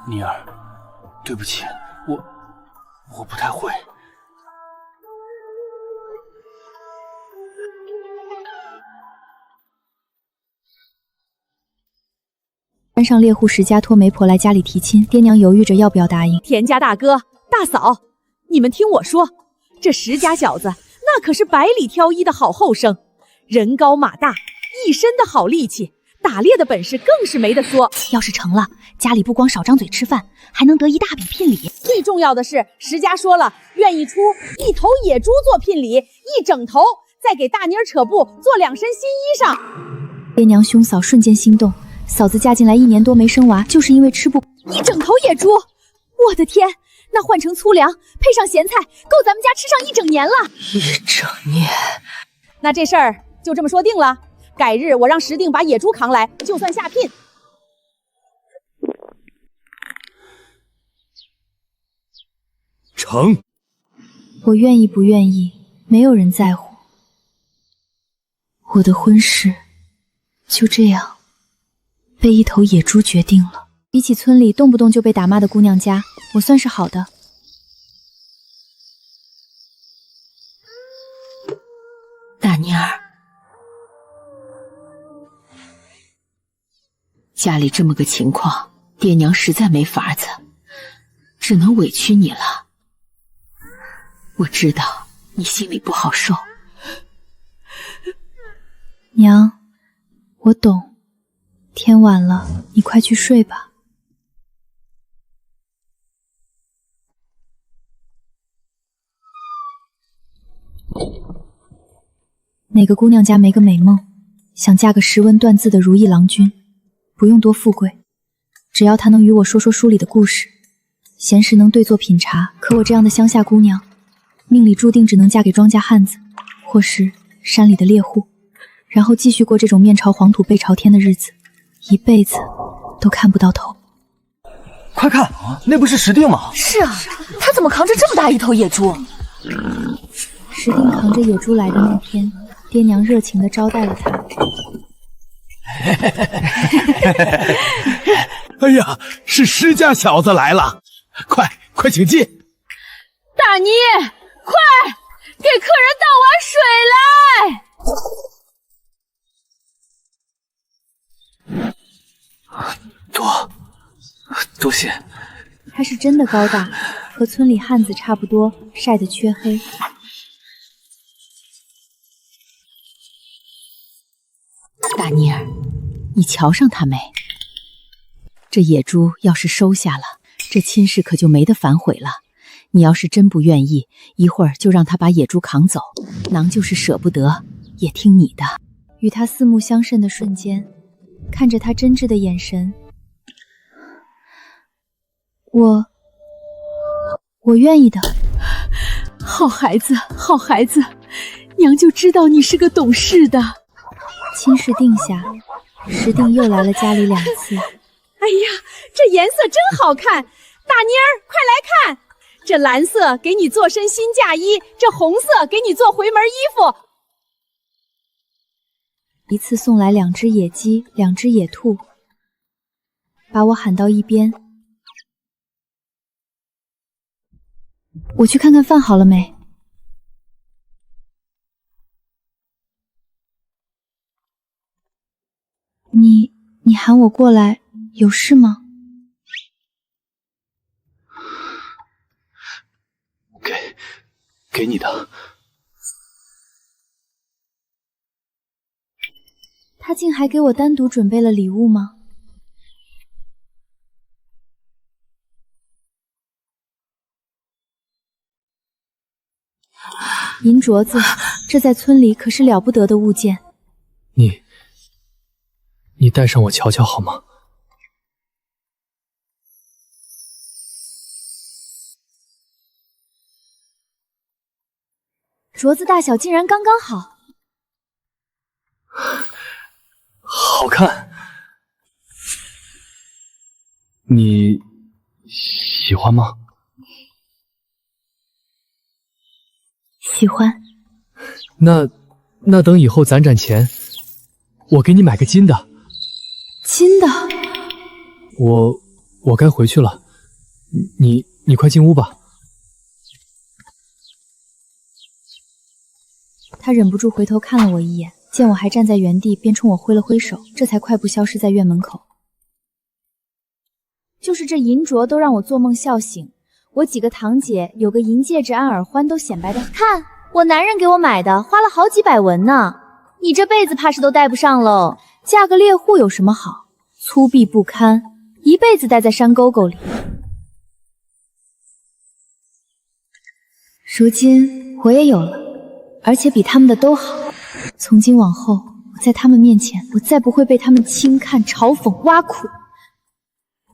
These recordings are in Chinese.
妮儿，对不起，我不太会。山上猎户石家托媒婆来家里提亲，爹娘犹豫着要不要答应。田家大哥、大嫂，你们听我说，这石家小子那可是百里挑一的好后生，人高马大，一身的好力气，打猎的本事更是没得说。要是成了，家里不光少张嘴吃饭，还能得一大笔聘礼。最重要的是，石家说了，愿意出1头野猪做聘礼，1整头，再给大妮儿扯布做2身新衣裳。爹娘兄嫂瞬间心动。嫂子嫁进来1年多没生娃，就是因为吃不1整头野猪。我的天，那换成粗粮，配上咸菜，够咱们家吃上1整年了。1整年？那这事儿就这么说定了。改日我让石定把野猪扛来，就算下聘。成。我愿意不愿意，没有人在乎。我的婚事就这样被1头野猪决定了。比起村里动不动就被打骂的姑娘家，我算是好的。大妮儿，家里这么个情况，爹娘实在没法子，只能委屈你了。我知道你心里不好受。娘，我懂。天晚了，你快去睡吧。哪个姑娘家没个美梦，想嫁个识文断字的如意郎君，不用多富贵，只要他能与我说说书里的故事，闲时能对坐品茶。可我这样的乡下姑娘，命里注定只能嫁给庄稼汉子，或是山里的猎户，然后继续过这种面朝黄土背朝天的日子，一辈子都看不到头。快看，那不是石定吗？是啊，他怎么扛着这么大一头野猪？石定扛着野猪来的那天，爹娘热情地招待了他。哎呀，是施家小子来了，快请进。大妮，快给客人倒碗水来。多谢。他是真的高大，和村里汉子差不多，晒得黢黑。大妮儿，你瞧上他没？这野猪要是收下了，这亲事可就没得反悔了。你要是真不愿意，一会儿就让他把野猪扛走，囊就是舍不得，也听你的。与他四目相视的瞬间，看着他真挚的眼神，我愿意的。好孩子，好孩子，娘就知道你是个懂事的。亲事定下，石定又来了家里2次。哎呀，这颜色真好看！大妮儿，快来看，这蓝色给你做身新嫁衣，这红色给你做回门衣服。一次送来2只野鸡，2只野兔，把我喊到一边。我去看看饭好了没。你喊我过来，有事吗？给你的。他竟还给我单独准备了礼物吗？银镯子，这在村里可是了不得的物件。你戴上我瞧瞧好吗？镯子大小竟然刚刚好。好看。你喜欢吗？喜欢。那等以后攒攒钱，我给你买个金的。金的？我该回去了，你快进屋吧。他忍不住回头看了我一眼，见我还站在原地，便冲我挥了挥手，这才快步消失在院门口。就是这银镯都让我做梦笑醒，我几个堂姐有个银戒指、按耳环都显摆的，看我男人给我买的，花了好几百文呢。你这辈子怕是都戴不上喽。嫁个猎户有什么好？粗鄙不堪，一辈子待在山沟沟里。如今我也有了，而且比他们的都好。从今往后，我在他们面前，我再不会被他们轻看、嘲讽、挖苦。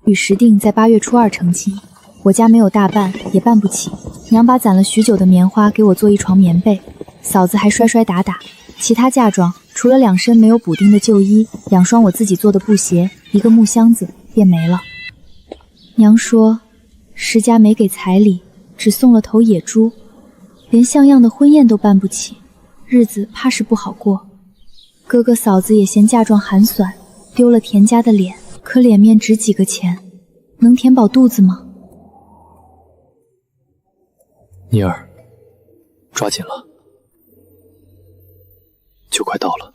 与石定在8月初2成亲，我家没有大办，也办不起。娘把攒了许久的棉花给我做一床棉被，嫂子还摔摔打打。其他嫁妆除了2身没有补丁的旧衣，2双我自己做的布鞋，一个木箱子便没了。娘说，石家没给彩礼，只送了头野猪，连像样的婚宴都办不起，日子怕是不好过。哥哥嫂子也嫌嫁妆寒酸，丢了田家的脸，可脸面值几个钱，能填饱肚子吗？妮儿，抓紧了，就快到了。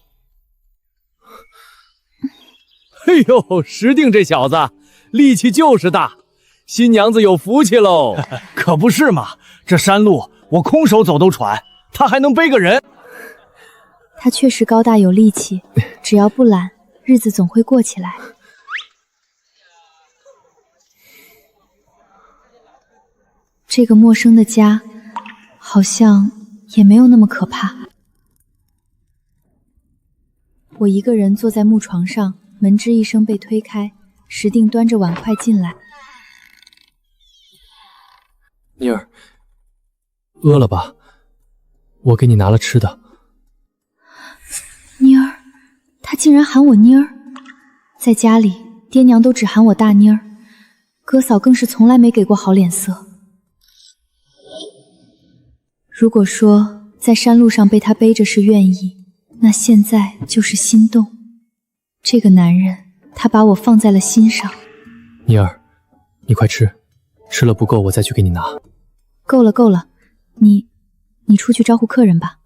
哎呦，石定这小子力气就是大，新娘子有福气喽！可不是嘛，这山路我空手走都喘，他还能背个人。他确实高大有力气，只要不懒，日子总会过起来。这个陌生的家，好像也没有那么可怕。我一个人坐在木床上，门吱一声被推开，石定端着碗筷进来。妮儿，饿了吧？我给你拿了吃的。妮儿，他竟然喊我妮儿。在家里，爹娘都只喊我大妮儿，哥嫂更是从来没给过好脸色。如果说在山路上被他背着是愿意，那现在就是心动。这个男人，他把我放在了心上。妮儿，你快吃，吃了不够我再去给你拿。够了够了，你出去招呼客人吧。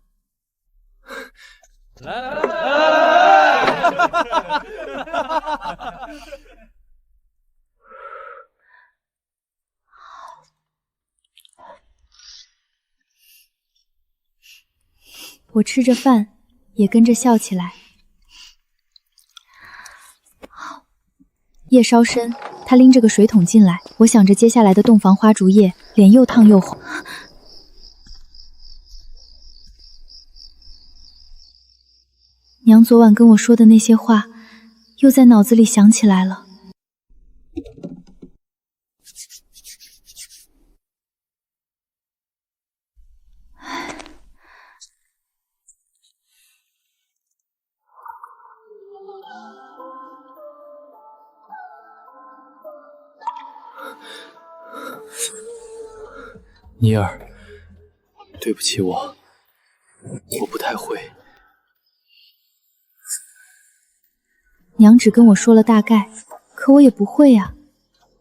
我吃着饭，也跟着笑起来。夜稍深，他拎着个水桶进来，我想着接下来的洞房花烛夜，脸又烫又红。娘昨晚跟我说的那些话，又在脑子里想起来了。妮儿，对不起我不太会。娘只跟我说了大概，可我也不会啊。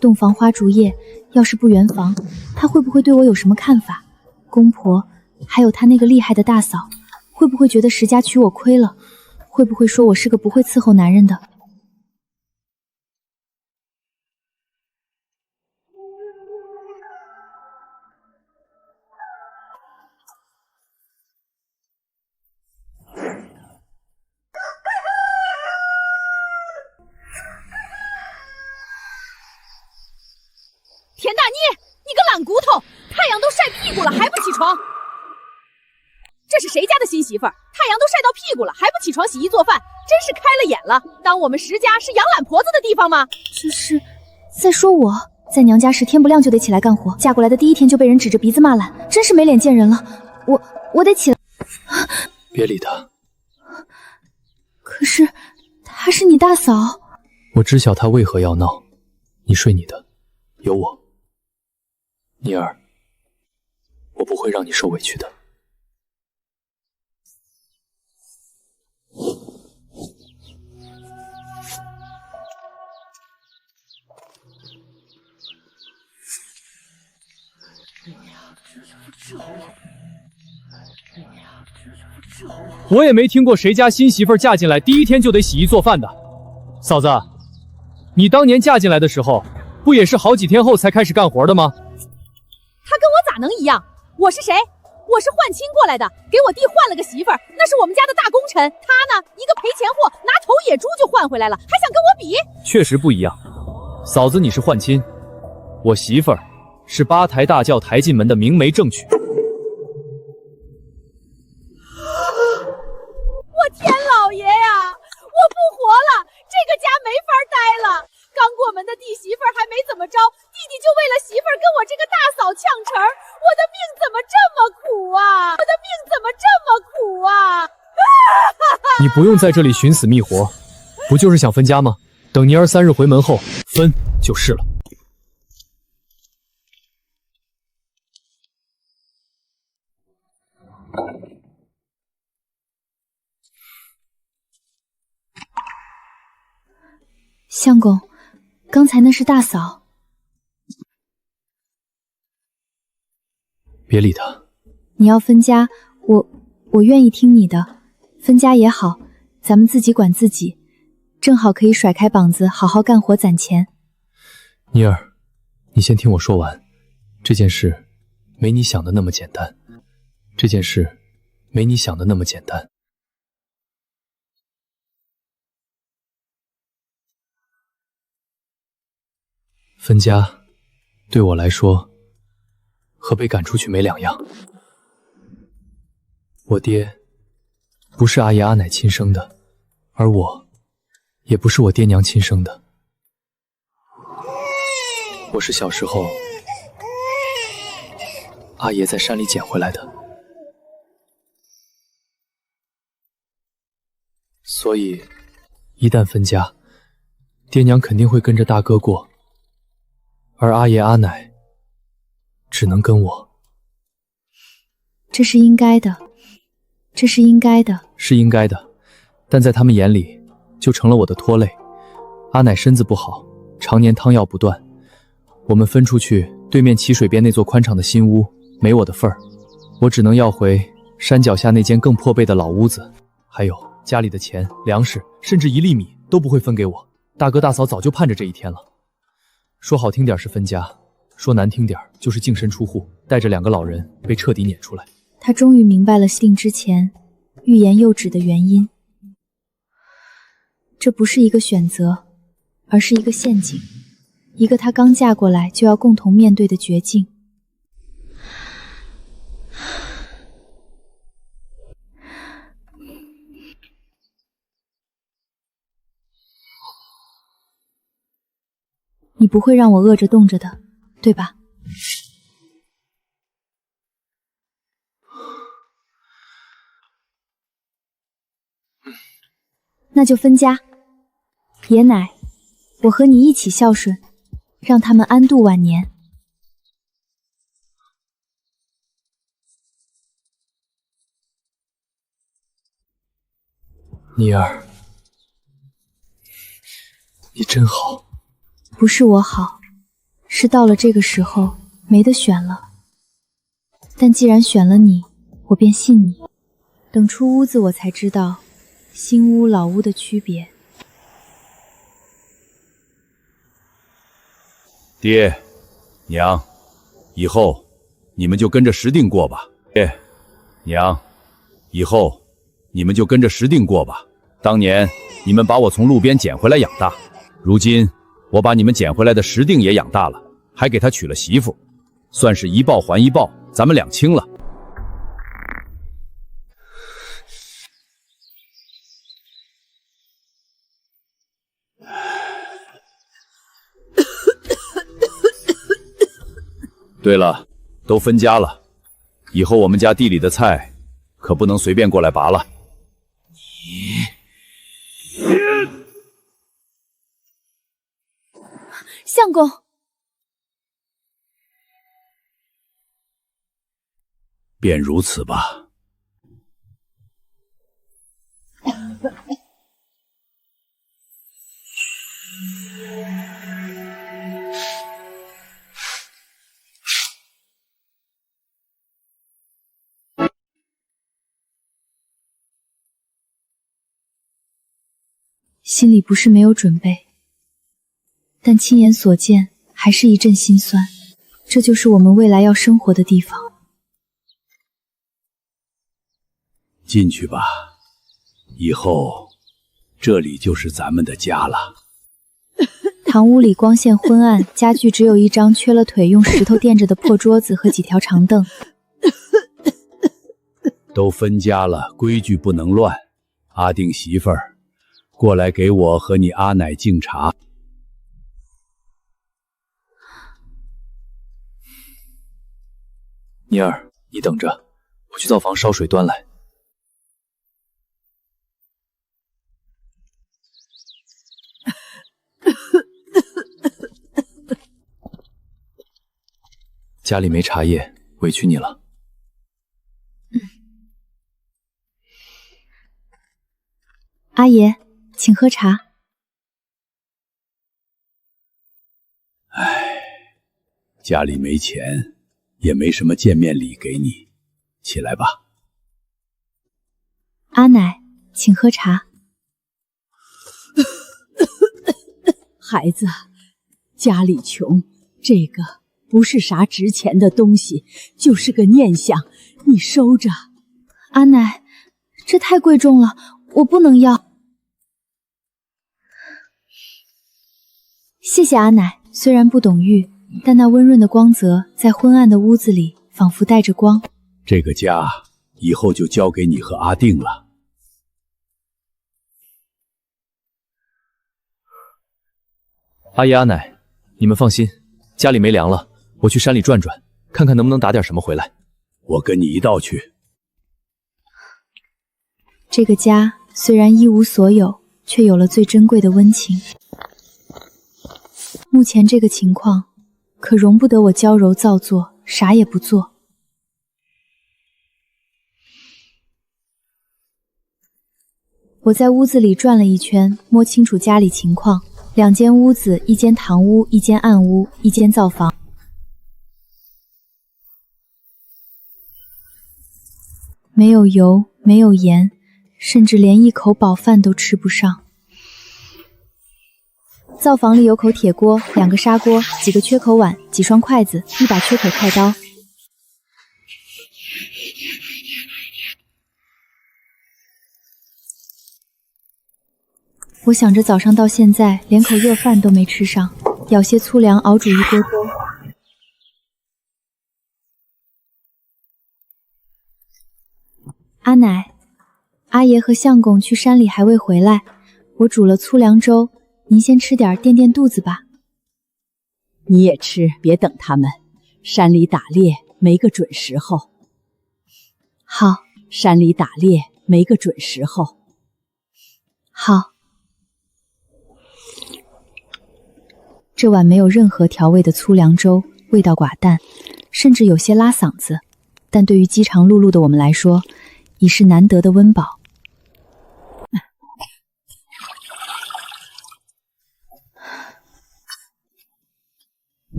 洞房花烛夜，要是不圆房，他会不会对我有什么看法？公婆，还有他那个厉害的大嫂，会不会觉得石家娶我亏了？会不会说我是个不会伺候男人的？田大妮，你个懒骨头，太阳都晒屁股了还不起床？这是谁家的新媳妇儿？太阳都晒到屁股了还不起床洗衣做饭，真是开了眼了！当我们石家是养懒婆子的地方吗？这是在说我在娘家时天不亮就得起来干活，嫁过来的第一天就被人指着鼻子骂懒，真是没脸见人了。我得起来。别理他。可是她是你大嫂。我知晓他为何要闹，你睡你的，有我。妮儿，我不会让你受委屈的。我也没听过谁家新媳妇嫁进来第一天就得洗衣做饭的。嫂子，你当年嫁进来的时候，不也是好几天后才开始干活的吗？他跟我咋能一样？我是谁？我是换亲过来的，给我弟换了个媳妇儿，那是我们家的大功臣。他呢，一个赔钱货，拿头野猪就换回来了，还想跟我比？确实不一样。嫂子，你是换亲，我媳妇儿是八抬大轿抬进门的明媒正娶。我天老爷呀！我不活了，这个家没法待了。刚过门的弟媳妇儿还没怎么着，弟弟就为了媳妇儿跟我这个大嫂呛成儿，我的命怎么这么苦啊！我的命怎么这么苦啊！你不用在这里寻死觅活，不就是想分家吗？等妮儿3日回门后分就是了。相公，刚才那是大嫂。别理他。你要分家，我愿意听你的。分家也好，咱们自己管自己，正好可以甩开膀子，好好干活攒钱。妮儿，你先听我说完。这件事没你想的那么简单。这件事没你想的那么简单。分家对我来说和被赶出去没两样。我爹不是阿爷阿奶亲生的，而我也不是我爹娘亲生的。我是小时候阿爷在山里捡回来的，所以一旦分家，爹娘肯定会跟着大哥过，而阿爷阿奶只能跟我。这是应该的，这是应该的，是应该的，但在他们眼里就成了我的拖累。阿奶身子不好，常年汤药不断，我们分出去对面齐水边那座宽敞的新屋，没我的份儿，我只能要回山脚下那间更破败的老屋子，还有家里的钱、粮食，甚至1粒米都不会分给我。大哥大嫂早就盼着这一天了。说好听点是分家，说难听点就是净身出户，带着2个老人被彻底撵出来。他终于明白了定之前欲言又止的原因。这不是一个选择，而是一个陷阱，一个她刚嫁过来就要共同面对的绝境。你不会让我饿着冻着的，对吧？那就分家。爷奶，我和你一起孝顺，让他们安度晚年。妮儿，你真好。不是我好，是到了这个时候没得选了。但既然选了你，我便信你。等出屋子，我才知道新屋老屋的区别。爹娘，以后你们就跟着石定过吧。爹娘，以后你们就跟着石定过吧。当年你们把我从路边捡回来养大，如今我把你们捡回来的石定也养大了，还给他娶了媳妇，算是一报还一报，咱们两清了。对了，都分家了，以后我们家地里的菜可不能随便过来拔了。相公，便如此吧。心里不是没有准备，但亲眼所见还是一阵心酸。这就是我们未来要生活的地方。进去吧，以后这里就是咱们的家了。堂屋里光线昏暗，家具只有一张缺了腿、用石头垫着的破桌子和几条长凳。都分家了，规矩不能乱。阿定媳妇儿，过来给我和你阿奶敬茶。妮儿，你等着，我去灶房烧水端来。家里没茶叶，委屈你了。阿爷，请喝茶。唉，家里没钱，也没什么见面礼给你，起来吧。阿奶，请喝茶。孩子，家里穷，这个不是啥值钱的东西，就是个念想，你收着。阿奶，这太贵重了，我不能要。谢谢阿奶，虽然不懂玉，但那温润的光泽在昏暗的屋子里仿佛带着光。这个家以后就交给你和阿定了。阿爷阿奶，你们放心，家里没粮了，我去山里转转，看看能不能打点什么回来。我跟你一道去。这个家虽然一无所有，却有了最珍贵的温情。目前这个情况，可容不得我娇柔造作，啥也不做。我在屋子里转了一圈，摸清楚家里情况。2间屋子，一间堂屋，一间暗屋，一间灶房。没有油，没有盐，甚至连一口饱饭都吃不上。灶房里有口铁锅，2个砂锅，几个缺口碗，几双筷子，一把缺口菜刀。我想着早上到现在连口热饭都没吃上，舀些粗粮熬煮一锅粥。阿奶，阿爷和相公去山里还未回来，我煮了粗粮粥，您先吃点垫垫肚子吧。你也吃，别等他们。山里打猎没个准时候。好，山里打猎没个准时候。好。这碗没有任何调味的粗粮粥，味道寡淡，甚至有些拉嗓子，但对于饥肠辘辘的我们来说，已是难得的温饱。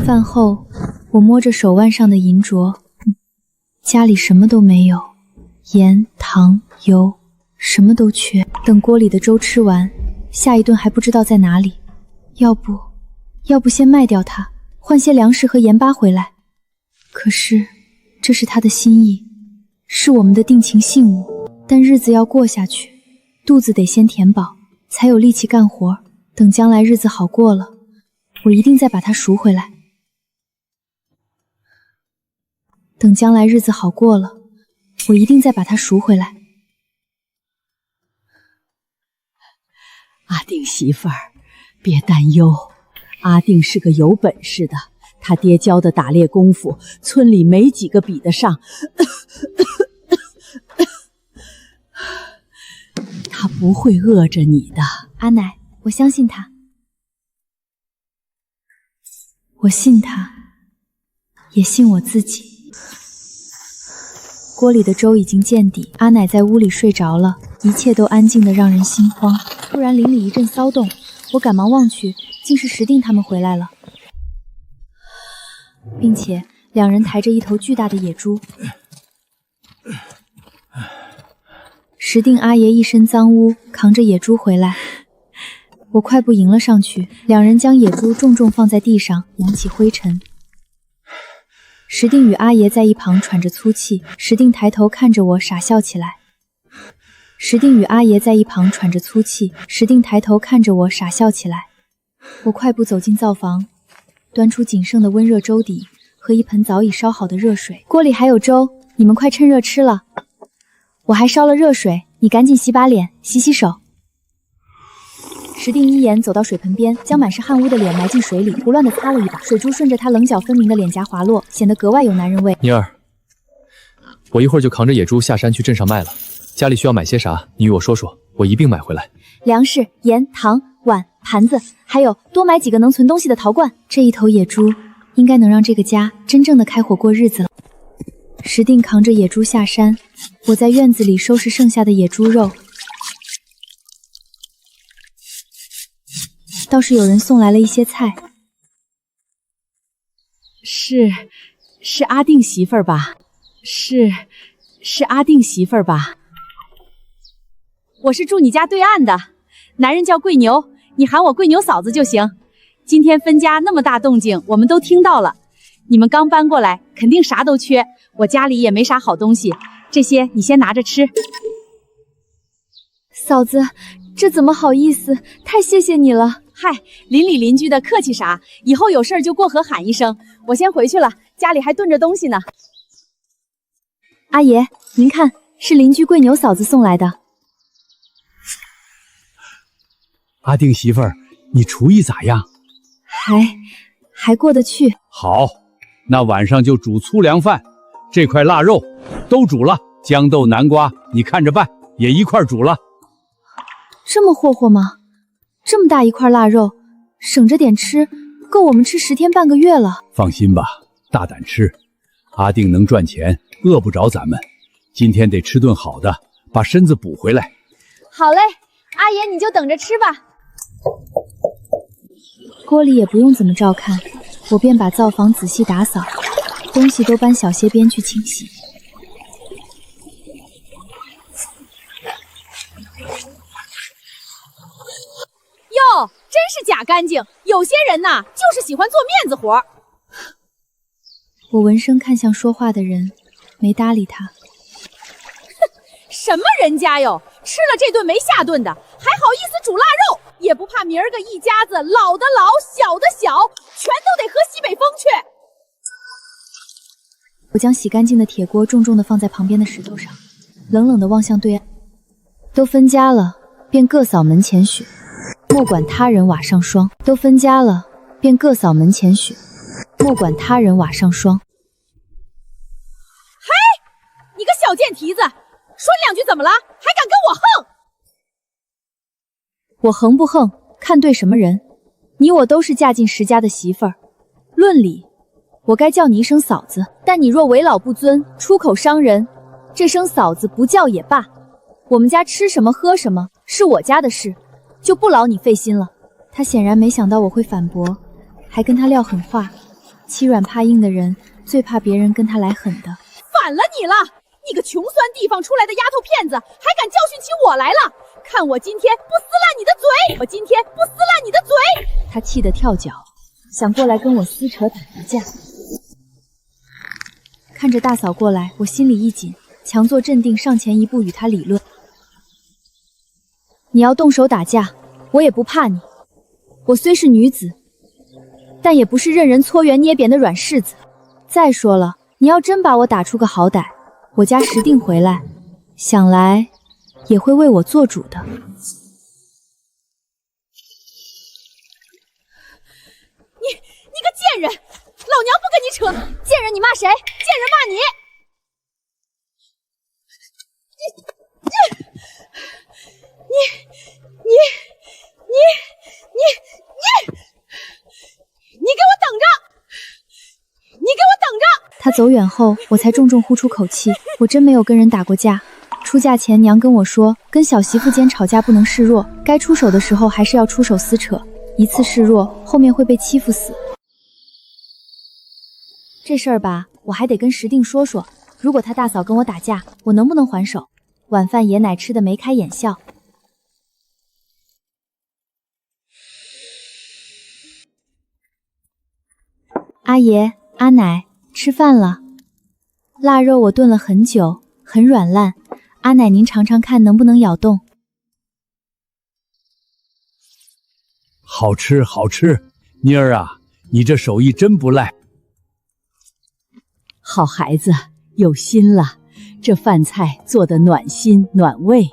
饭后，我摸着手腕上的银镯，家里什么都没有，盐、糖、油，什么都缺。等锅里的粥吃完，下一顿还不知道在哪里。要不先卖掉它，换些粮食和盐巴回来。可是，这是他的心意，是我们的定情信物。但日子要过下去，肚子得先填饱，才有力气干活。等将来日子好过了，我一定再把它赎回来。等将来日子好过了，我一定再把它赎回来。阿定媳妇儿，别担忧。阿定是个有本事的，他爹教的打猎功夫，村里没几个比得上。他不会饿着你的，阿奶，我相信他。我信他，也信我自己。锅里的粥已经见底，阿奶在屋里睡着了，一切都安静得让人心慌。突然林里一阵骚动，我赶忙望去，竟是石定他们回来了，并且2人抬着一头巨大的野猪。石定阿爷一身脏污，扛着野猪回来，我快步迎了上去，两人将野猪重重放在地上，扬起灰尘。石定与阿爷在一旁喘着粗气，石定抬头看着我，傻笑起来。石定与阿爷在一旁喘着粗气，石定抬头看着我，傻笑起来。我快步走进灶房，端出仅剩的温热粥底和一盆早已烧好的热水，锅里还有粥，你们快趁热吃了。我还烧了热水，你赶紧洗把脸，洗洗手。石定一言走到水盆边，将满是汗污的脸埋进水里，胡乱地擦了一把，水珠顺着他棱角分明的脸颊滑落，显得格外有男人味。妮儿，我一会儿就扛着野猪下山去镇上卖了，家里需要买些啥，你与我说说，我一并买回来。粮食、盐、糖、碗、盘子，还有多买几个能存东西的陶罐。这一头野猪应该能让这个家真正的开火过日子了。石定扛着野猪下山，我在院子里收拾剩下的野猪肉。倒是有人送来了一些菜。是阿定媳妇儿吧？是阿定媳妇儿吧？我是住你家对岸的，男人叫贵牛，你喊我贵牛嫂子就行。今天分家那么大动静，我们都听到了。你们刚搬过来，肯定啥都缺，我家里也没啥好东西，这些你先拿着吃。嫂子，这怎么好意思？太谢谢你了。嗨，邻里邻居的客气啥？以后有事儿就过河喊一声。我先回去了，家里还炖着东西呢。阿爷，您看，是邻居贵牛嫂子送来的。阿定媳妇儿，你厨艺咋样？还过得去。好，那晚上就煮粗粮饭，这块腊肉都煮了，豇豆、南瓜你看着办，也一块煮了。这么霍霍吗？这么大一块腊肉，省着点吃，够我们吃10天半个月了。放心吧，大胆吃，阿定能赚钱，饿不着咱们。今天得吃顿好的，把身子补回来。好嘞，阿爷你就等着吃吧。锅里也不用怎么照看，我便把灶房仔细打扫，东西都搬小些边去清洗。哟，真是假干净！有些人呐，就是喜欢做面子活。我闻声看向说话的人，没搭理他。什么人家哟，吃了这顿没下顿的，还好意思煮腊肉，也不怕明儿个一家子老的老，小的小，全都得喝西北风去。我将洗干净的铁锅重重地放在旁边的石头上，冷冷地望向对岸。都分家了，便各扫门前雪，莫管他人瓦上霜。都分家了，便各扫门前雪，莫管他人瓦上霜。嘿，你个小贱蹄子，说两句怎么了？还敢跟我横？我横不横，看对什么人。你我都是嫁进石家的媳妇儿，论理，我该叫你一声嫂子。但你若为老不尊，出口伤人，这声嫂子不叫也罢。我们家吃什么喝什么是我家的事，就不劳你费心了。他显然没想到我会反驳，还跟他撂狠话。欺软怕硬的人最怕别人跟他来狠的。反了你了！你个穷酸地方出来的丫头片子，还敢教训起我来了！看我今天不撕烂你的嘴！我今天不撕烂你的嘴！他气得跳脚，想过来跟我撕扯打架。看着大嫂过来，我心里一紧，强作镇定，上前一步与他理论。你要动手打架，我也不怕你。我虽是女子，但也不是任人搓圆捏扁的软柿子。再说了，你要真把我打出个好歹，我家石定回来，想来也会为我做主的。你个贱人，老娘不跟你扯！贱人，你骂谁？贱人骂你！你给我等着！你给我等着！他走远后，我才重重呼出口气。我真没有跟人打过架。出嫁前，娘跟我说，跟小媳妇间吵架不能示弱，该出手的时候还是要出手撕扯，一次示弱，后面会被欺负死。这事儿吧，我还得跟石定说说。如果他大嫂跟我打架，我能不能还手？晚饭爷奶吃的眉开眼笑。阿爷、阿奶，吃饭了。腊肉我炖了很久，很软烂，阿奶您尝尝看能不能咬动。好吃好吃，妮儿啊，你这手艺真不赖。好孩子，有心了，这饭菜做得暖心暖胃。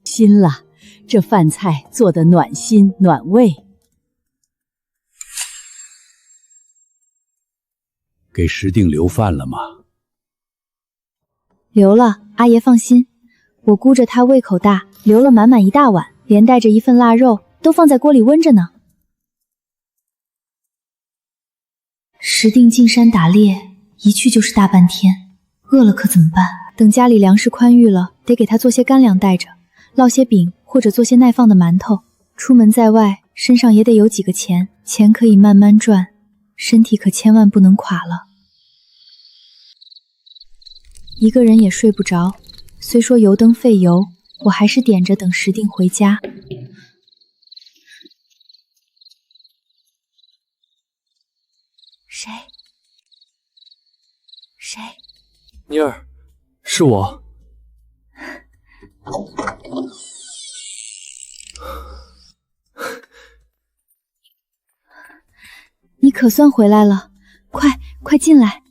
心了，这饭菜做得暖心暖胃。给石定留饭了吗？留了，阿爷放心，我估着他胃口大，留了满满一大碗，连带着一份腊肉都放在锅里温着呢。石定进山打猎，一去就是大半天，饿了可怎么办？等家里粮食宽裕了，得给他做些干粮带着，烙些饼或者做些耐放的馒头。出门在外，身上也得有几个钱，钱可以慢慢赚，身体可千万不能垮了。一个人也睡不着，虽说油灯费油，我还是点着等石定回家。谁？谁？妮儿，是我。你可算回来了，快进来。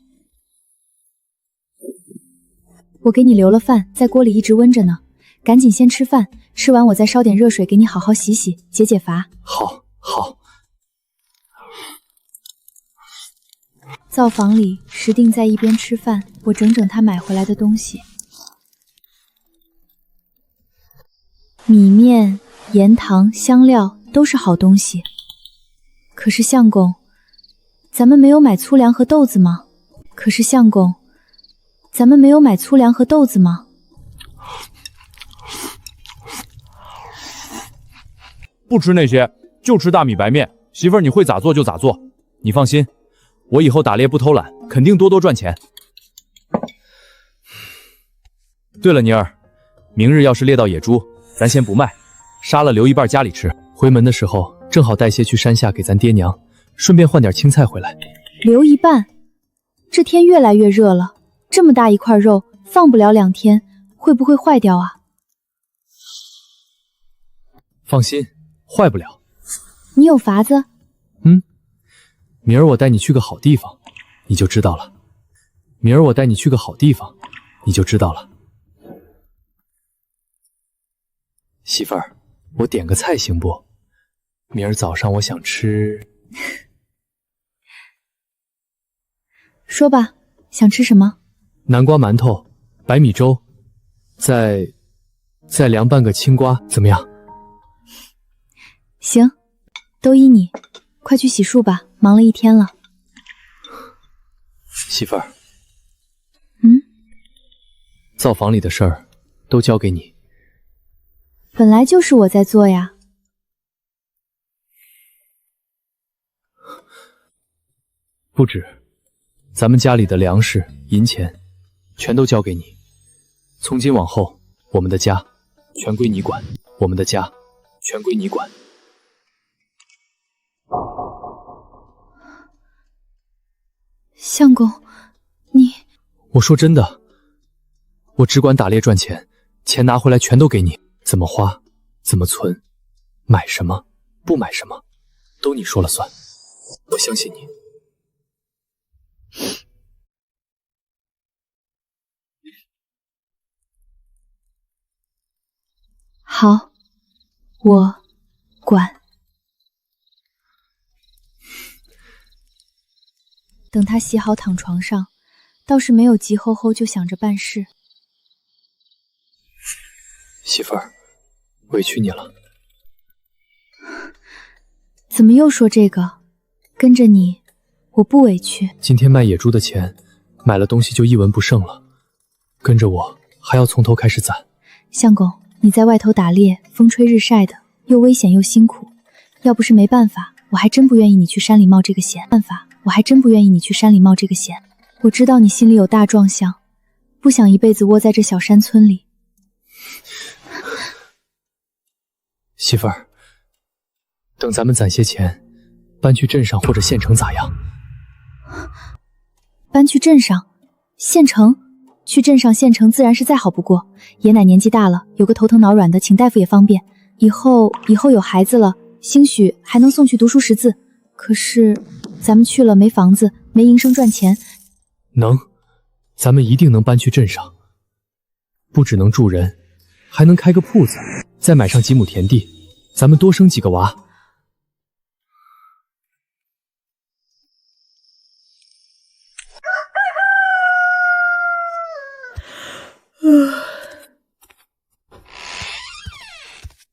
我给你留了饭，在锅里一直温着呢，赶紧先吃饭，吃完我再烧点热水给你好好洗洗，解解乏。好。灶房里，石定在一边吃饭，我整整他买回来的东西。米面、盐糖、香料都是好东西。可是相公，咱们没有买粗粮和豆子吗？不吃那些，就吃大米白面。媳妇儿，你会咋做就咋做，你放心，我以后打猎不偷懒，肯定多多赚钱。对了，妮儿，明日要是猎到野猪，咱先不卖，杀了留一半家里吃。回门的时候正好带些去山下给咱爹娘，顺便换点青菜回来。留一半？这天越来越热了，这么大一块肉放不了2天，会不会坏掉啊？放心，坏不了。你有法子？明儿我带你去个好地方，你就知道了。媳妇儿，我点个菜行不？明儿早上我想吃。说吧，想吃什么？南瓜馒头、白米粥，再凉拌个青瓜，怎么样？行，都依你。快去洗漱吧，忙了一天了。媳妇儿，灶房里的事儿都交给你。本来就是我在做呀。不止，咱们家里的粮食、银钱，全都交给你。从今往后，我们的家全归你管，相公，你……我说真的，我只管打猎赚钱，钱拿回来全都给你，怎么花，怎么存，买什么，不买什么，都你说了算。我相信你。好，我管。等他洗好躺床上，倒是没有急吼吼就想着办事。媳妇儿，委屈你了。怎么又说这个？跟着你，我不委屈。今天卖野猪的钱，买了东西就一文不剩了，跟着我还要从头开始攒。相公，你在外头打猎，风吹日晒的，又危险又辛苦，要不是没办法，我还真不愿意你去山里冒这个险。我知道你心里有大壮项，不想一辈子窝在这小山村里。媳妇儿，等咱们攒些钱，搬去镇上或者县城咋样？搬去镇上，县城。去镇上县城自然是再好不过。爷奶年纪大了，有个头疼脑软的，请大夫也方便。以后有孩子了，兴许还能送去读书识字。可是咱们去了没房子，没营生赚钱。能，咱们一定能搬去镇上，不只能住人，还能开个铺子，再买上几亩田地，咱们多生几个娃。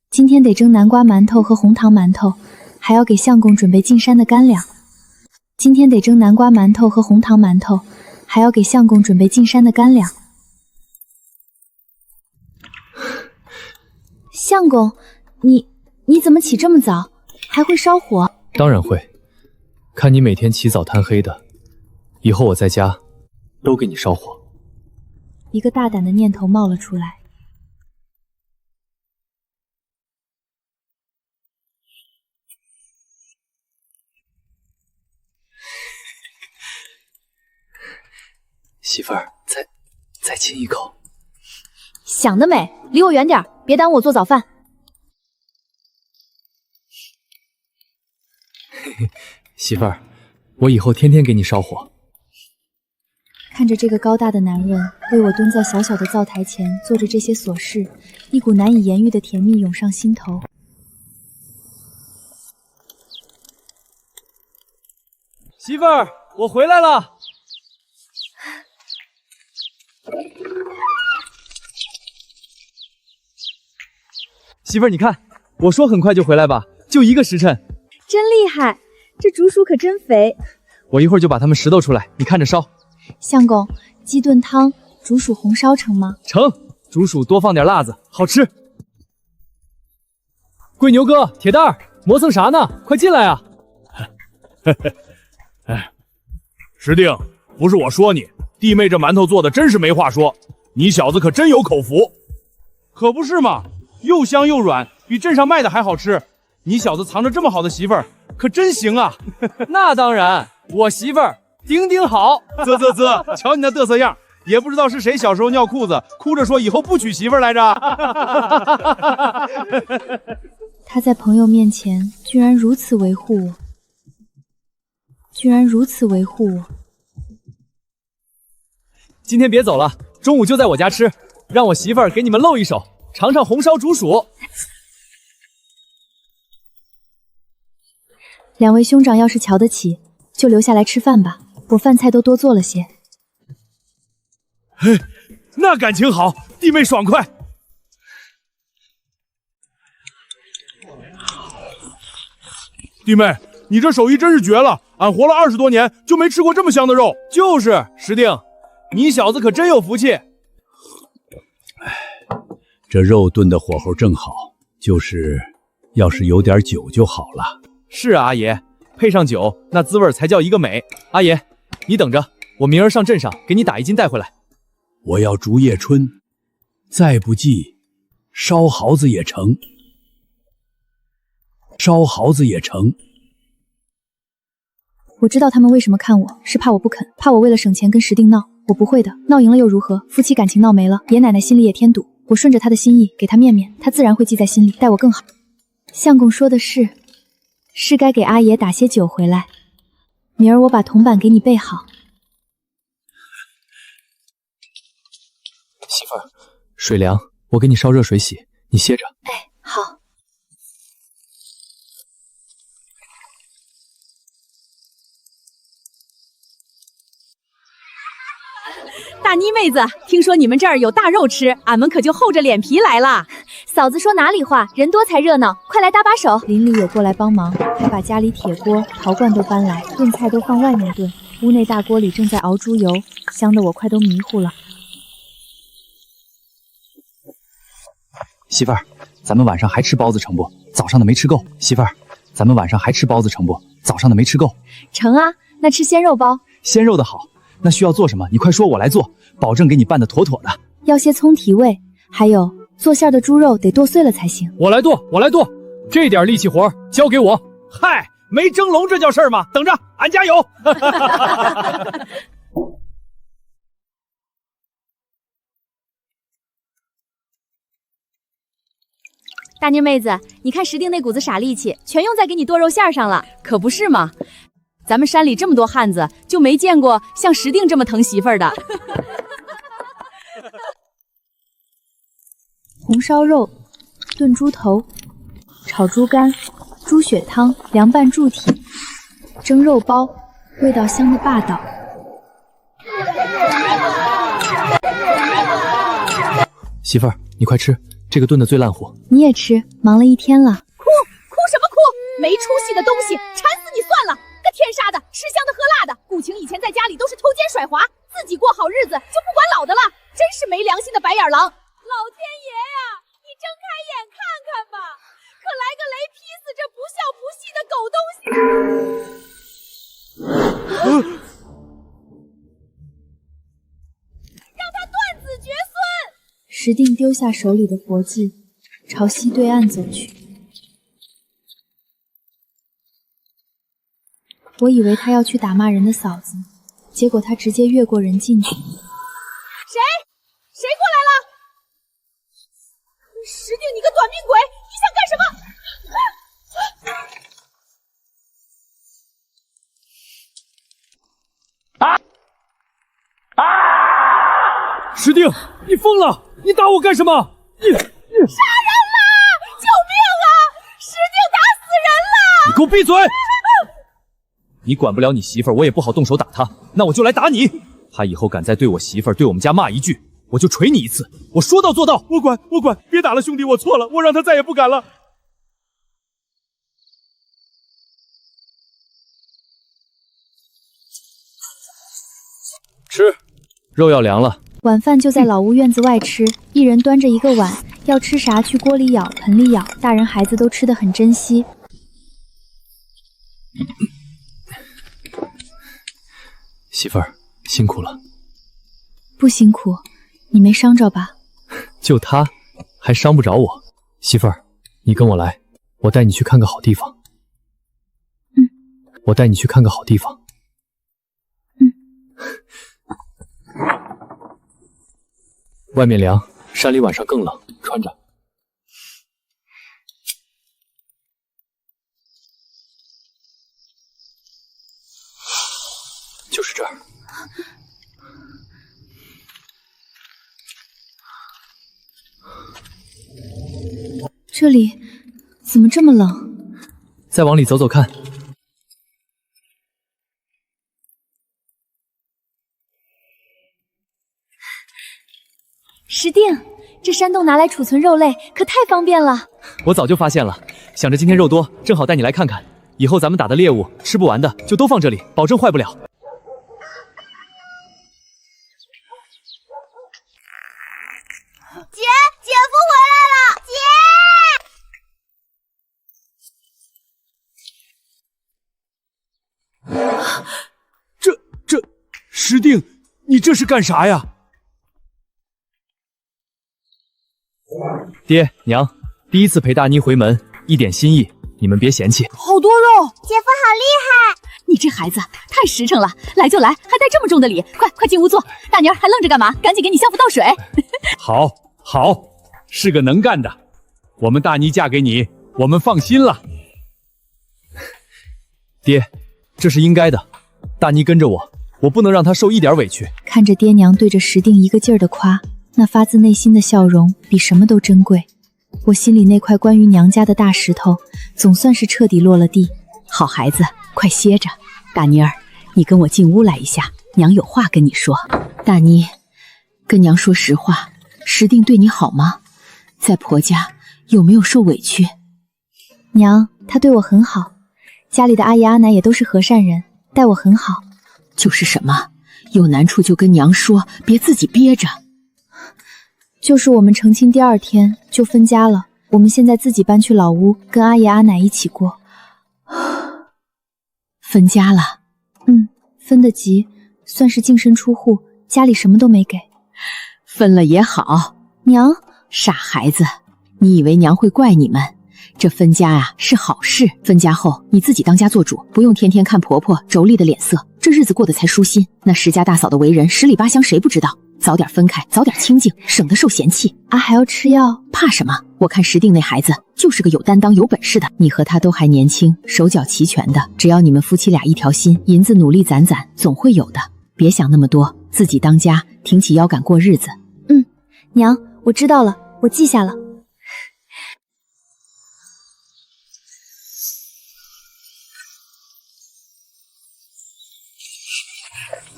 今天得蒸南瓜馒头和红糖馒头，还要给相公准备进山的干粮。今天得蒸南瓜馒头和红糖馒头，还要给相公准备进山的干粮。相公，你怎么起这么早？还会烧火？当然会，看你每天起早贪黑的，以后我在家都给你烧火。一个大胆的念头冒了出来。媳妇儿，再亲一口。想得美，离我远点，别耽误我做早饭。嘿嘿，媳妇儿，我以后天天给你烧火。看着这个高大的男人为我蹲在小小的灶台前做着这些琐事，一股难以言喻的甜蜜涌上心头。媳妇儿，我回来了。媳妇儿，你看，我说很快就回来吧，就1个时辰。真厉害，这竹鼠可真肥。我一会儿就把它们拾掇出来，你看着烧。相公，鸡炖汤、竹鼠红烧成吗？成，竹鼠多放点辣子，好吃。贵牛哥，铁蛋儿，磨蹭啥呢？快进来啊！哎，石定，不是我说你，弟妹这馒头做的真是没话说，你小子可真有口福。可不是嘛，又香又软，比镇上卖的还好吃。你小子藏着这么好的媳妇儿，可真行啊！那当然，我媳妇儿顶顶好。啧，瞧你那嘚瑟样，也不知道是谁小时候尿裤子，哭着说以后不娶媳妇儿来着。他在朋友面前居然如此维护我，今天别走了，中午就在我家吃，让我媳妇儿给你们露一手，尝尝红烧竹鼠。两位兄长要是瞧得起，就留下来吃饭吧，我饭菜都多做了些。嘿，那感情好，弟妹爽快。弟妹，你这手艺真是绝了，俺活了20多年就没吃过这么香的肉。就是石定，你小子可真有福气。这肉炖的火候正好，就是要是有点酒就好了。是啊，阿爷，配上酒，那滋味才叫一个美。阿爷，你等着，我明儿上镇上给你打1斤带回来。我要竹叶春，再不济，烧耗子也成。我知道他们为什么看我，是怕我不肯，怕我为了省钱跟石定闹。我不会的，闹赢了又如何？夫妻感情闹没了，爷奶奶心里也添堵。我顺着他的心意，给他面面，他自然会记在心里，待我更好。相公说的是该给阿爷打些酒回来。明儿我把铜板给你备好。媳妇儿，水凉，我给你烧热水洗，你歇着。哎，好。大妮妹子，听说你们这儿有大肉吃，俺们可就厚着脸皮来了。嫂子说哪里话，人多才热闹，快来搭把手。邻里也过来帮忙，还把家里铁锅、陶罐都搬来，炖菜都放外面炖。屋内大锅里正在熬猪油，香得我快都迷糊了。媳妇儿，咱们晚上还吃包子成不？早上的没吃够。媳妇儿，咱们晚上还吃包子成不？早上的没吃够。成啊，那吃鲜肉包。鲜肉的好，那需要做什么？你快说，我来做，保证给你办得妥妥的。要些葱提味，还有做馅的猪肉得剁碎了才行。我来剁，这点力气活交给我。嗨，没蒸笼这叫事儿吗？等着，俺加油。大妮妹子，你看石定那股子傻力气，全用在给你剁肉馅上了，可不是嘛？咱们山里这么多汉子，就没见过像石定这么疼媳妇儿的。红烧肉、炖猪头、炒猪肝、猪血汤、凉拌猪蹄、蒸肉包，味道香的霸道。媳妇儿，你快吃，这个炖的最烂乎。你也吃，忙了一天了。哭什么哭？没出息的东西，馋死你算了！个天杀的，吃香的喝辣的。顾晴以前在家里都是偷奸甩滑，自己过好日子就不管老的了，真是没良心的白眼狼！老天爷呀，你睁开眼看看吧，可来个雷劈死这不孝不义的狗东西！让他断子绝孙！石定丢下手里的活计，朝西对岸走去。我以为他要去打骂人的嫂子，结果他直接越过人进去。谁过来了？石定，你个短命鬼，你想干什么？石定，你疯了！你打我干什么？杀人了！救命啊！石定打死人了！你给我闭嘴！你管不了你媳妇儿，我也不好动手打她，那我就来打你。她以后敢再对我媳妇儿、对我们家骂一句，我就捶你一次。我说到做到。我管，别打了，兄弟，我错了，我让他再也不敢了。吃，肉要凉了。晚饭就在老屋院子外吃，一人端着一个碗，要吃啥去锅里舀、盆里舀，大人孩子都吃得很珍惜。媳妇儿，辛苦了。不辛苦，你没伤着吧？就他，还伤不着我。媳妇儿，你跟我来，我带你去看个好地方。我带你去看个好地方。外面凉，山里晚上更冷，穿着。就是这儿。这里怎么这么冷？再往里走走看。石定，这山洞拿来储存肉类可太方便了。我早就发现了，想着今天肉多，正好带你来看看。以后咱们打的猎物吃不完的就都放这里，保证坏不了。姐夫回来了！这石定，你这是干啥呀？爹娘，第一次陪大妮回门，一点心意，你们别嫌弃。好多肉，姐夫好厉害！你这孩子太实诚了，来就来，还带这么重的礼，快进屋坐。大妮儿还愣着干嘛？赶紧给你相夫倒水。好，是个能干的。我们大妮嫁给你，我们放心了。爹，这是应该的。大妮跟着我，我不能让她受一点委屈。看着爹娘对着石定一个劲儿的夸，那发自内心的笑容比什么都珍贵。我心里那块关于娘家的大石头，总算是彻底落了地。好孩子，快歇着。大妮儿，你跟我进屋来一下，娘有话跟你说。大妮，跟娘说实话，石定对你好吗？在婆家有没有受委屈？娘，他对我很好，家里的阿姨阿奶也都是和善人，待我很好。就是什么，有难处就跟娘说，别自己憋着。就是我们成亲第2天就分家了，我们现在自己搬去老屋，跟阿爷阿奶一起过。分家了？分得急，算是净身出户，家里什么都没给。分了也好。娘，傻孩子，你以为娘会怪你们？这分家啊是好事，分家后你自己当家做主，不用天天看婆婆妯娌的脸色，这日子过得才舒心。那石家大嫂的为人十里八乡谁不知道？早点分开，早点清静，省得受嫌弃。还要吃药？怕什么？我看石定那孩子就是个有担当、有本事的。你和他都还年轻，手脚齐全的，只要你们夫妻俩一条心，银子努力攒攒，总会有的。别想那么多，自己当家，挺起腰杆过日子。娘，我知道了，我记下了。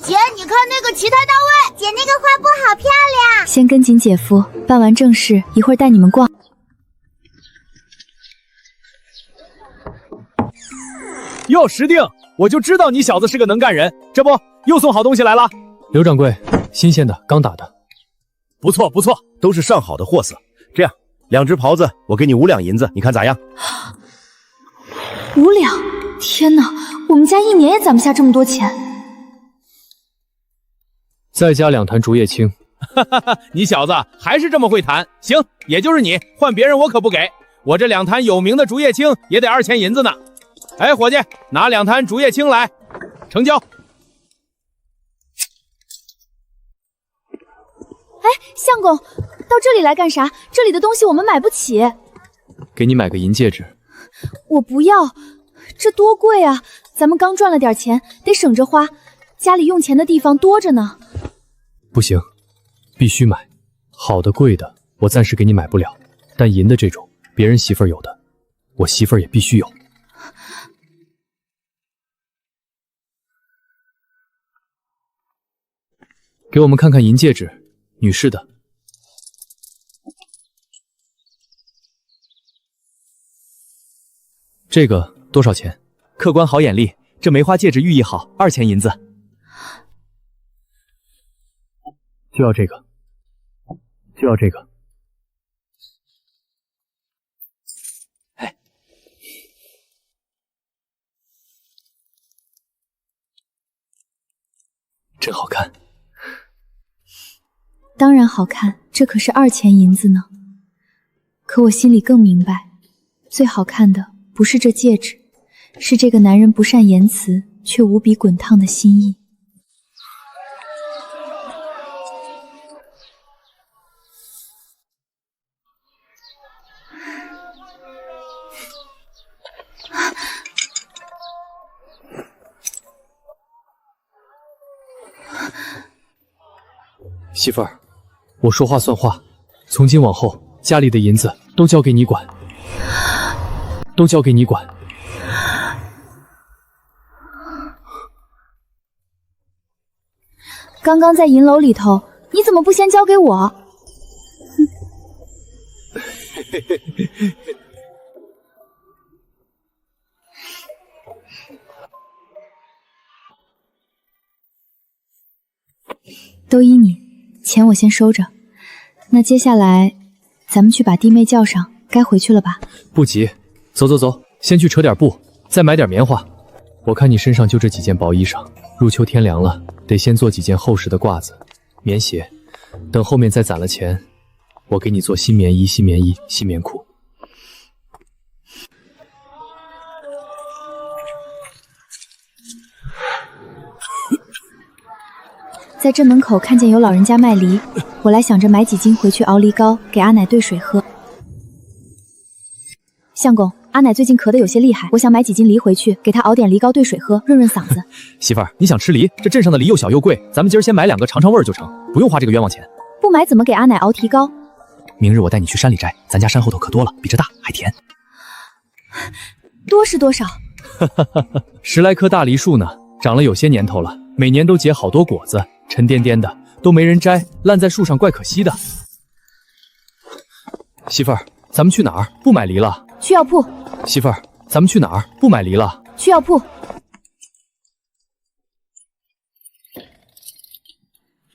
姐，你看那个旗台到位，姐那个花布好漂亮。先跟紧姐夫，办完正事，一会儿带你们逛。哟，石定，我就知道你小子是个能干人，这不又送好东西来了？刘掌柜，新鲜的，刚打的。不错不错，都是上好的货色。这样，2只袍子我给你5两银子，你看咋样5两！天哪，我们家一年也攒不下这么多钱。再加2坛竹叶青。你小子还是这么会谈。行，也就是你，换别人我可不给。我这2坛有名的竹叶青也得2000银子呢。哎，伙计，拿2坛竹叶青来，成交。哎，相公，到这里来干啥？这里的东西我们买不起。给你买个银戒指。我不要，这多贵啊！咱们刚赚了点钱，得省着花，家里用钱的地方多着呢。不行，必须买。好的贵的我暂时给你买不了，但银的这种别人媳妇儿有的，我媳妇儿也必须有。给我们看看银戒指，女士的。这个多少钱？客官好眼力，这梅花戒指寓意好，2000银子。就要这个，就要这个。哎，真好看。当然好看，这可是2000银子呢。可我心里更明白，最好看的不是这戒指，是这个男人不善言辞却无比滚烫的心意。媳妇儿，我说话算话，从今往后家里的银子都交给你管，都交给你管。刚刚在银楼里头，你怎么不先交给我？都依你，钱我先收着。那接下来，咱们去把弟妹叫上，该回去了吧？不急，走走走，先去扯点布，再买点棉花。我看你身上就这几件薄衣裳，入秋天凉了，得先做几件厚实的褂子、棉鞋，等后面再攒了钱，我给你做新棉衣、新棉衣、新棉裤。在镇门口看见有老人家卖梨，我来想着买几斤回去熬梨膏，给阿奶兑水喝。相公，阿奶最近咳得有些厉害，我想买几斤梨回去，给她熬点梨膏兑水喝，润润嗓子。媳妇儿，你想吃梨？这镇上的梨又小又贵，咱们今儿先买2个尝尝味儿就成，不用花这个冤枉钱。不买怎么给阿奶熬提高？明日我带你去山里摘，咱家山后头可多了，比这大还甜。多是多少？10来棵大梨树呢，长了有些年头了，每年都结好多果子，沉甸甸的，都没人摘，烂在树上怪可惜的。媳妇儿，咱们去哪儿？不买梨了。去药铺。媳妇儿，咱们去哪儿？不买梨了。去药铺。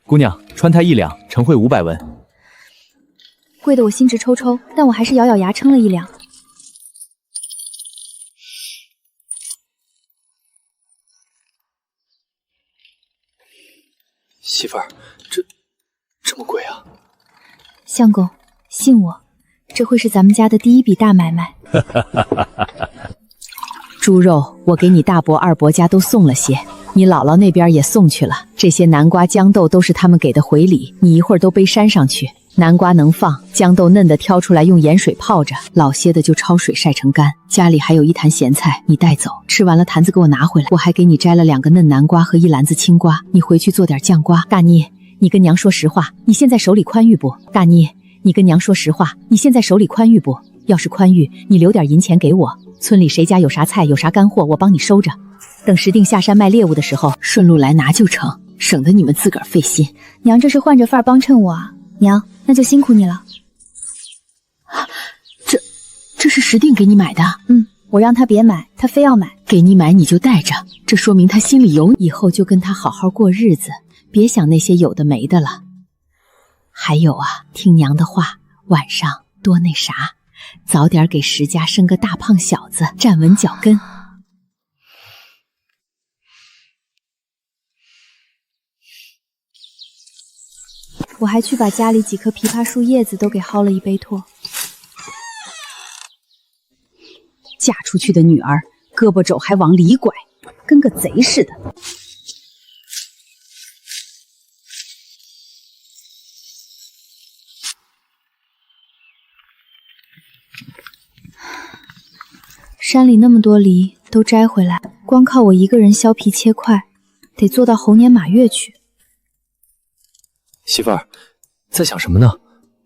姑娘，川泰1两，晨会500文。贵得我心直抽抽，但我还是咬咬牙撑了1两。媳妇儿，这么贵啊？相公，信我，这会是咱们家的第一笔大买卖。猪肉我给你大伯二伯家都送了些，你姥姥那边也送去了。这些南瓜豇豆都是他们给的回礼，你一会儿都背山上去。南瓜能放，豇豆嫩的挑出来用盐水泡着，老些的就焯水晒成干。家里还有一坛咸菜，你带走，吃完了坛子给我拿回来。我还给你摘了2个嫩南瓜和1篮子青瓜，你回去做点酱瓜。大妮，你跟娘说实话，你现在手里宽裕不？大妮，你跟娘说实话，你现在手里宽裕不？要是宽裕，你留点银钱给我，村里谁家有啥菜有啥干货，我帮你收着。等石定下山卖猎物的时候，顺路来拿就成，省得你们自个儿费心。娘这是换着法儿帮衬我啊，娘那就辛苦你了。这是石定给你买的？我让他别买，他非要买。给你买你就带着，这说明他心里有你，以后就跟他好好过日子，别想那些有的没的了。还有啊，听娘的话，晚上多那啥，早点给石家生个大胖小子，站稳脚跟。我还去把家里几棵枇杷树叶子都给薅了一杯唾。嫁出去的女儿，胳膊肘还往里拐，跟个贼似的。山里那么多梨都摘回来，光靠我一个人削皮切块，得做到猴年马月去。媳妇儿，在想什么呢？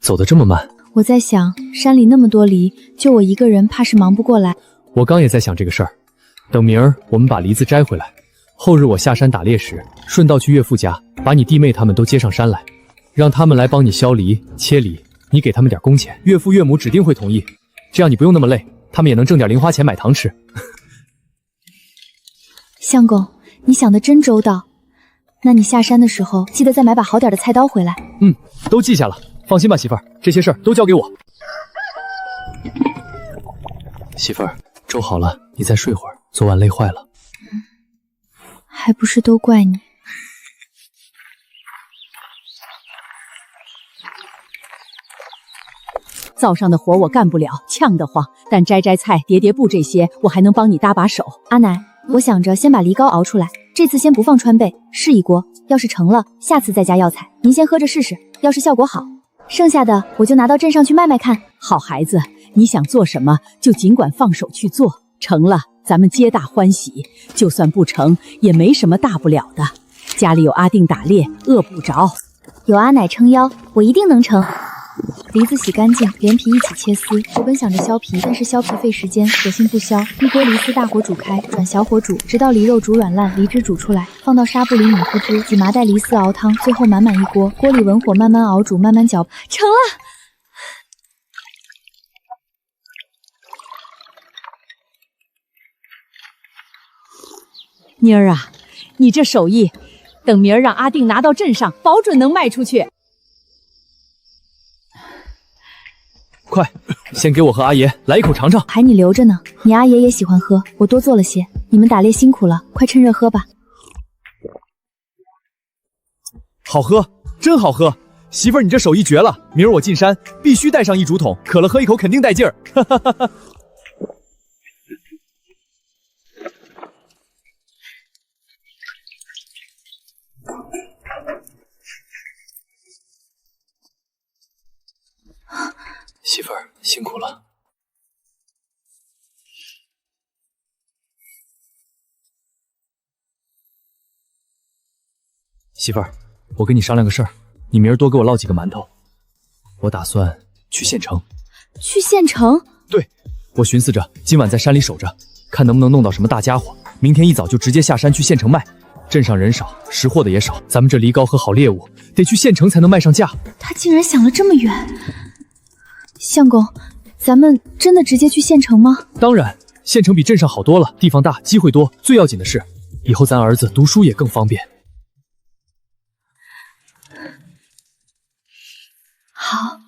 走得这么慢。我在想，山里那么多梨，就我一个人，怕是忙不过来。我刚也在想这个事儿。等明儿我们把梨子摘回来，后日我下山打猎时，顺道去岳父家，把你弟妹他们都接上山来，让他们来帮你削梨、切梨，你给他们点工钱，岳父岳母指定会同意。这样你不用那么累，他们也能挣点零花钱买糖吃。相公，你想的真周到。那你下山的时候，记得再买把好点的菜刀回来。都记下了。放心吧，媳妇儿，这些事儿都交给我。媳妇儿，粥好了，你再睡会儿，昨晚累坏了。还不是都怪你。灶上的活我干不了，呛得慌，但摘菜、叠布这些，我还能帮你搭把手。阿奶，我想着先把梨膏熬出来，这次先不放川贝，试一锅，要是成了，下次再加药材。您先喝着试试，要是效果好，剩下的我就拿到镇上去卖卖看。好孩子，你想做什么就尽管放手去做，成了咱们皆大欢喜，就算不成也没什么大不了的。家里有阿定打猎，饿不着。有阿奶撑腰，我一定能成。梨子洗干净，连皮一起切丝。我本想着削皮，但是削皮费时间，索性不削。一锅梨丝大火煮开，转小火煮，直到梨肉煮软烂，梨汁煮出来，放到纱布里拧出汁，挤麻袋梨丝熬汤，最后满一锅。锅里文火慢慢熬煮，慢慢搅，成了。妮儿啊，你这手艺，等明儿让阿定拿到镇上，保准能卖出去。快，先给我和阿爷来一口尝尝。还你留着呢，你阿爷也喜欢喝，我多做了些。你们打猎辛苦了，快趁热喝吧。好喝，真好喝！媳妇儿，你这手艺绝了！明儿我进山必须带上1竹筒，渴了喝一口肯定带劲儿。哈哈哈哈。媳妇儿辛苦了。媳妇儿，我跟你商量个事儿，你明儿多给我烙几个馒头。我打算去县城。去县城？对，我寻思着今晚在山里守着，看能不能弄到什么大家伙，明天一早就直接下山去县城卖。镇上人少，识货的也少，咱们这梨膏和好猎物得去县城才能卖上价。他竟然想了这么远。相公，咱们真的直接去县城吗？当然，县城比镇上好多了，地方大，机会多，最要紧的是，以后咱儿子读书也更方便。好。